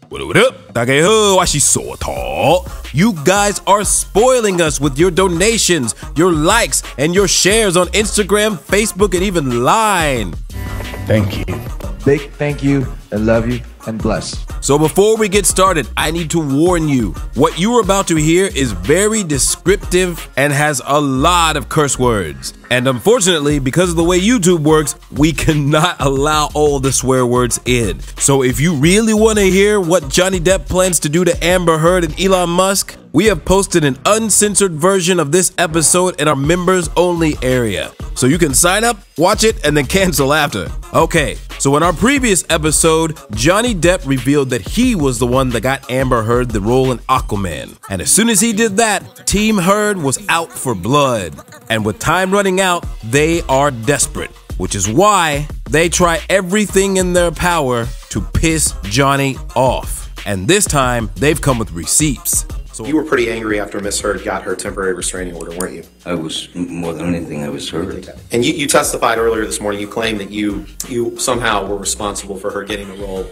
What up? 大家好，我是锁头。You guys are spoiling us with your donations, your likes, and your shares on Instagram, Facebook, and even Line. Thank you. Big thank you, and love you, and bless. So before we get started, I need to warn you. What you are about to hear is very descriptive and has a lot of curse words. And unfortunately, because of the way YouTube works, we cannot allow all the swear words in. So if you really want to hear what Johnny Depp plans to do to Amber Heard and Elon Musk, we have posted an uncensored version of this episode in our members only area. So you can sign up, watch it, and then cancel after. Okay, so in our previous episode, Johnny Depp revealed that he was the one that got Amber Heard the role in Aquaman. And as soon as he did that, Team Heard was out for blood. And with time running out, they are desperate, which is why they try everything in their power to piss Johnny off. And this time, they've come with receipts. So you were pretty angry after Miss Heard got her temporary restraining order, weren't you? I was, more than anything, I was hurt. And you testified earlier this morning, you claimed that you somehow were responsible for her getting the role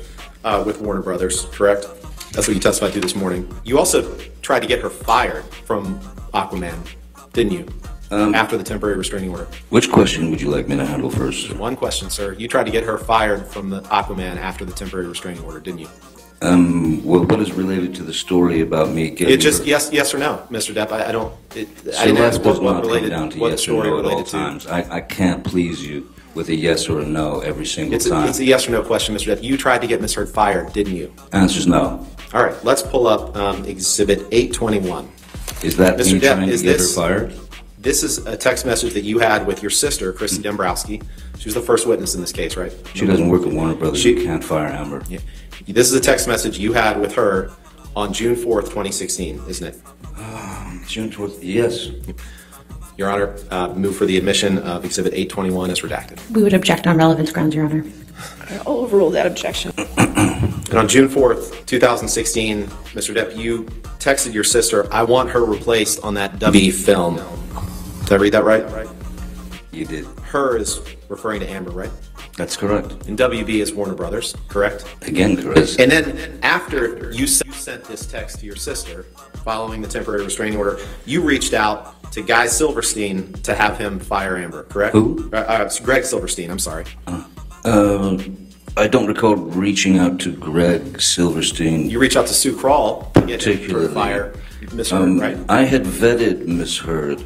with Warner Brothers, correct? That's what you testified to this morning. You also tried to get her fired from Aquaman, didn't you? After the temporary restraining order. Which question would you like me to handle first? One question, sir. You tried to get her fired from the Aquaman after the temporary restraining order, didn't you? Well, what is related to the story about me getting It just, yes or no, Mr. Depp. I didn't ask what related, what the story related to. I can't please you with a yes or a no every single time. It's a yes or no question, Mr. Depp. You tried to get Miss Heard fired, didn't you? Answer's no. All right, let's pull up Exhibit 821. Is that Mr. me Depp, trying to get her fired? This is a text message that you had with your sister, Christy Dombrowski. She was the first witness in this case, right? She doesn't work at Warner Brothers. She can't fire Amber. Yeah. This is a text message you had with her on June 4th, 2016, isn't it? June 4th, yes. Your Honor, move for the admission of Exhibit 821 as redacted. We would object on relevance grounds, Your Honor. I'll overrule that objection. And on June 4th, 2016, Mr. Depp, you texted your sister, I want her replaced on that W film. Did I read that right? You did. Her is referring to Amber, right? That's correct. And WB is Warner Brothers, correct? Again, correct. And then after you sent this text to your sister, following the temporary restraining order, you reached out to Guy Silverstein to have him fire Amber, correct? Who? Greg Silverstein, I'm sorry. I don't recall reaching out to Greg Silverstein. You reached out to Sue Kroll to get him to fire Miss Heard, right? I had vetted Miss Heard.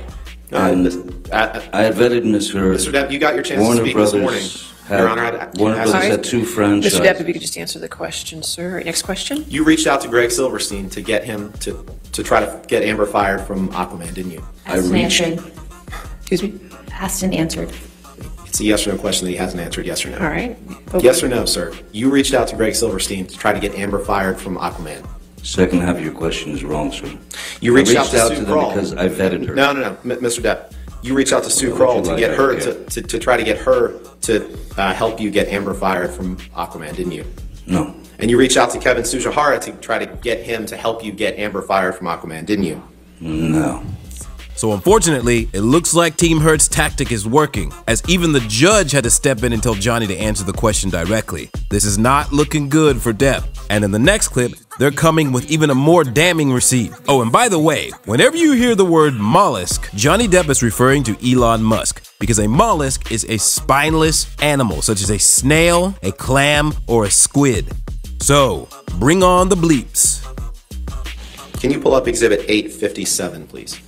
I had vetted Miss Heard. Mr. Depp, you got your chance to speak this morning. Your Honor, Warner Brothers had two franchises. Mr. Depp, if you could just answer the question, sir. Next question. You reached out to Greg Silverstein to get him to try to get Amber fired from Aquaman, didn't you? Asked and answered. Excuse me? Asked and answered. It's a yes or no question that he hasn't answered, yes or no. All right. Okay. Yes or no, sir. You reached out to Greg Silverstein to try to get Amber fired from Aquaman. Second half of your question is wrong, sir. You reached out to Sue them Kroll because I vetted her. No, Mr. Depp. You reached out to Sue Kroll to get her to try to get her to help you get Amber fired from Aquaman, didn't you? No. And you reached out to Kevin Tsujihara to try to get him to help you get Amber fired from Aquaman, didn't you? No. So unfortunately, it looks like Team Heard's tactic is working, as even the judge had to step in and tell Johnny to answer the question directly. This is not looking good for Depp. And in the next clip, they're coming with even a more damning receipt. Oh, and by the way, whenever you hear the word mollusk, Johnny Depp is referring to Elon Musk, because a mollusk is a spineless animal, such as a snail, a clam, or a squid. So, bring on the bleeps. Can you pull up Exhibit 857, please?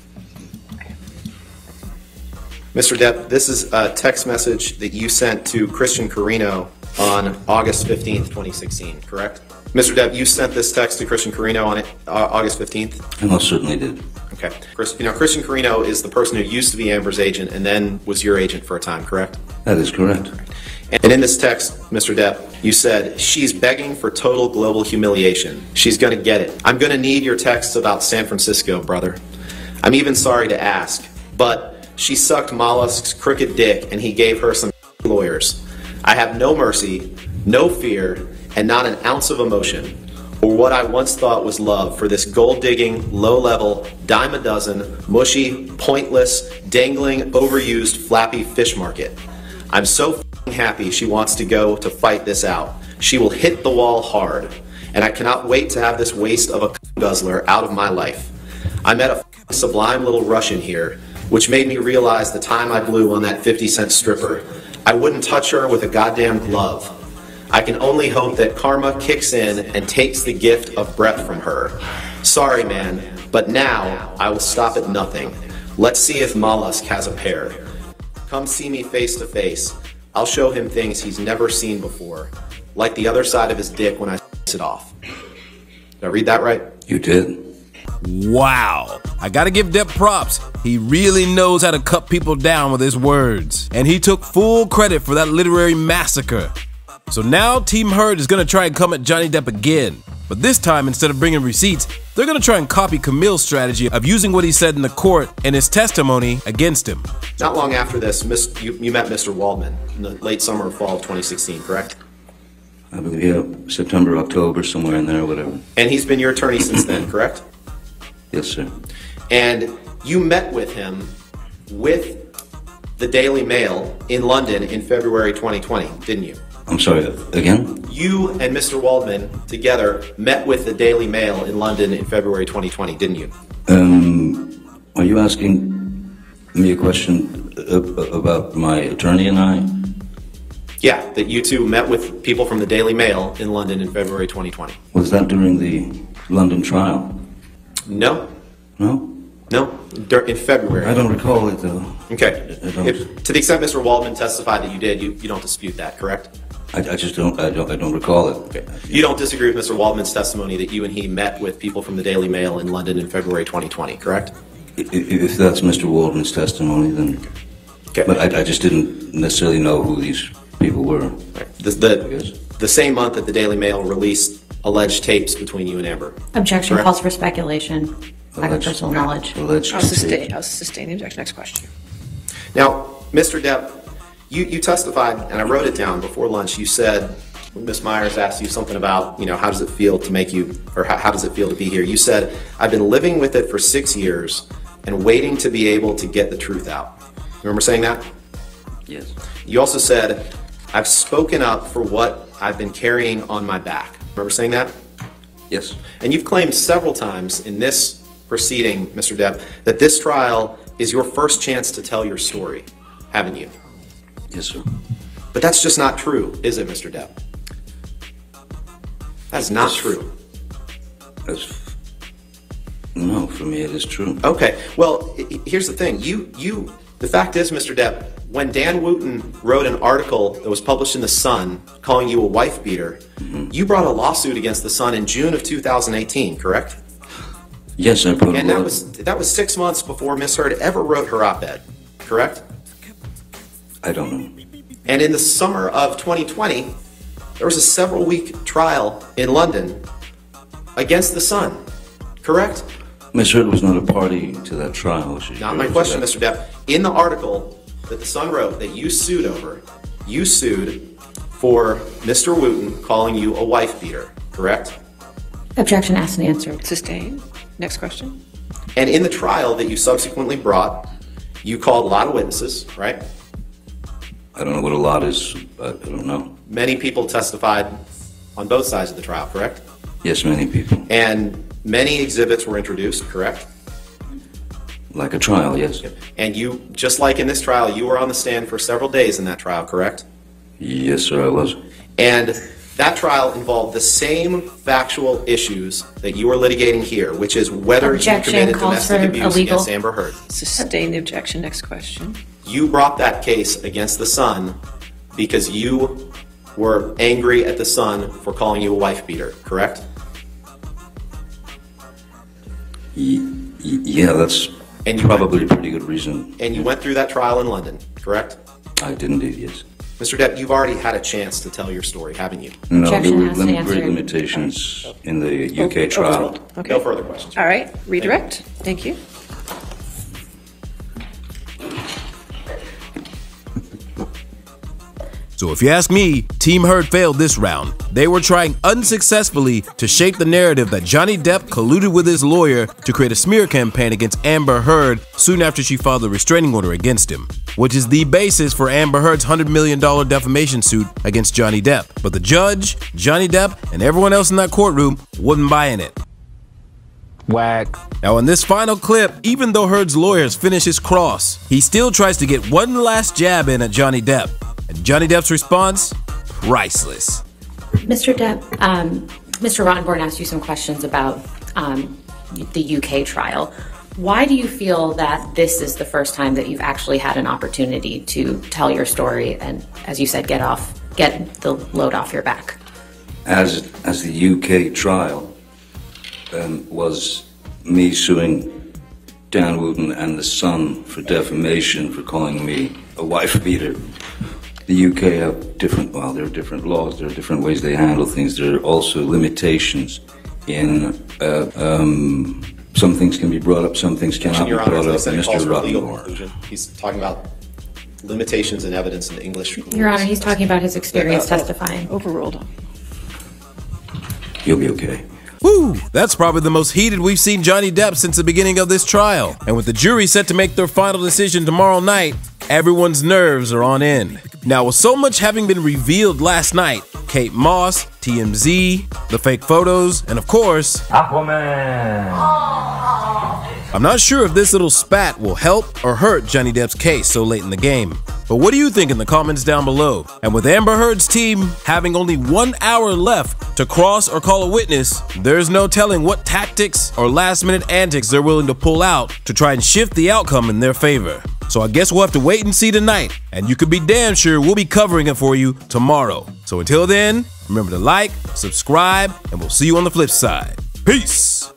Mr. Depp, this is a text message that you sent to Christian Carino on August 15th, 2016, correct? Mr. Depp, you sent this text to Christian Carino on August 15th? I most certainly did. Okay. Christian Carino is the person who used to be Amber's agent and then was your agent for a time, correct? That is correct. And in this text, Mr. Depp, you said, she's begging for total global humiliation. She's going to get it. I'm going to need your texts about San Francisco, brother. I'm even sorry to ask, but she sucked Mollusk's crooked dick and he gave her some lawyers. I have no mercy, no fear, and not an ounce of emotion, or what I once thought was love for this gold-digging, low-level, dime-a-dozen, mushy, pointless, dangling, overused, flappy fish market. I'm so f***ing happy she wants to go to fight this out. She will hit the wall hard. and I cannot wait to have this waste of a guzzler out of my life. I met a sublime little Russian here, which made me realize the time I blew on that 50-cent stripper. I wouldn't touch her with a goddamn glove. I can only hope that karma kicks in and takes the gift of breath from her. Sorry, man, but now I will stop at nothing. Let's see if Mollusk has a pair. Come see me face to face. I'll show him things he's never seen before, like the other side of his dick when I it off. Did I read that right? You did. Wow. I gotta give Depp props. He really knows how to cut people down with his words. And he took full credit for that literary massacre. So now Team Heard is gonna try and come at Johnny Depp again. But this time, instead of bringing receipts, they're gonna try and copy Camille's strategy of using what he said in the court and his testimony against him. Not long after this, you met Mr. Waldman in the late summer or fall of 2016, correct? I believe, yeah, September, October, somewhere in there, whatever. And he's been your attorney since then, correct? Yes, sir. And you met with him with the Daily Mail in London in February 2020, didn't you? I'm sorry, again? You and Mr. Waldman together met with the Daily Mail in London in February 2020, didn't you? Are you asking me a question about my attorney and I? Yeah, that you two met with people from the Daily Mail in London in February 2020. Was that during the London trial? No. No? No, in February. I don't recall it, though. Okay. To the extent Mr. Waldman testified that you did, you don't dispute that, correct? I just don't recall it. Okay. You don't disagree with Mr. Waldman's testimony that you and he met with people from the Daily Mail in London in February 2020, correct? If that's Mr. Waldman's testimony, then... Okay. But I just didn't necessarily know who these people were. Right. The same month that the Daily Mail released alleged tapes between you and Amber. Objection correct? calls for speculation. Lack of personal knowledge. I'll sustain the objection. Next question. Now, Mr. Depp, you testified, and I wrote it down before lunch. You said, when Ms. Myers asked you something about, how does it feel to make you, or how does it feel to be here? You said, I've been living with it for 6 years and waiting to be able to get the truth out. Remember saying that? Yes. You also said, I've spoken up for what I've been carrying on my back. Remember saying that? Yes. And you've claimed several times in this proceeding, Mr. Depp, that this trial is your first chance to tell your story, haven't you? Yes, sir. But that's just not true, is it, Mr. Depp? That's not true. No, for me it is true. Okay, well, here's the thing. The fact is, Mr. Depp, when Dan Wooten wrote an article that was published in The Sun calling you a wife beater, you brought a lawsuit against The Sun in June of 2018, correct? Yes, I put. And that was 6 months before Miss Heard ever wrote her op-ed, correct? I don't know. And in the summer of 2020, there was a several-week trial in London against The Sun, correct? Miss Heard was not a party to that trial. Not my question, Mr. Depp. In the article that The Sun wrote that you sued over, you sued for Mr. Wooten calling you a wife beater, correct? Objection asked and answered. Sustain. Next question. And in the trial that you subsequently brought, you called a lot of witnesses, right? I don't know what a lot is. I don't know. Many people testified on both sides of the trial, correct? Yes, many people. And many exhibits were introduced, correct? Like a trial, yes. And you, just like in this trial, you were on the stand for several days in that trial, correct? Yes, sir, I was. And that trial involved the same factual issues that you are litigating here, which is whether you committed domestic abuse against Amber Heard. Sustain the objection. Next question. You brought that case against The Sun because you were angry at The Sun for calling you a wife beater, correct? Yeah, that's probably a pretty good reason. And you went through that trial in London, correct? I did indeed, yes. Mr. Depp, you've already had a chance to tell your story, haven't you? No, there were great limitations in the UK trial. Okay. No further questions. All right. Redirect. Thank you. So if you ask me, Team Heard failed this round. They were trying unsuccessfully to shape the narrative that Johnny Depp colluded with his lawyer to create a smear campaign against Amber Heard soon after she filed a restraining order against him, which is the basis for Amber Heard's $100 million defamation suit against Johnny Depp. But the judge, Johnny Depp, and everyone else in that courtroom wouldn't buy in it. Whack. Now in this final clip, even though Heard's lawyers finish his cross, he still tries to get one last jab in at Johnny Depp. And Johnny Depp's response? Priceless. Mr. Depp, Mr. Rottenborn asked you some questions about the UK trial. Why do you feel that this is the first time that you've actually had an opportunity to tell your story and, as you said, get the load off your back? As the UK trial was me suing Dan Wooten and the Sun for defamation for calling me a wife beater. The UK have different, well, there are different laws, there are different ways they handle things. There are also limitations in, some things can be brought up, some things cannot be brought up. Mr. Rottenborn. He's talking about limitations in evidence in the English rules. Your Honor, he's talking about his experience testifying. Overruled. You'll be okay. Woo! That's probably the most heated we've seen Johnny Depp since the beginning of this trial. And with the jury set to make their final decision tomorrow night, everyone's nerves are on end. Now, with so much having been revealed last night, Kate Moss, TMZ, the fake photos, and of course, Aquaman. I'm not sure if this little spat will help or hurt Johnny Depp's case so late in the game. But what do you think in the comments down below? And with Amber Heard's team having only 1 hour left to cross or call a witness, there's no telling what tactics or last-minute antics they're willing to pull out to try and shift the outcome in their favor. So I guess we'll have to wait and see tonight, and you can be damn sure we'll be covering it for you tomorrow. So until then, remember to like, subscribe, and we'll see you on the flip side. Peace!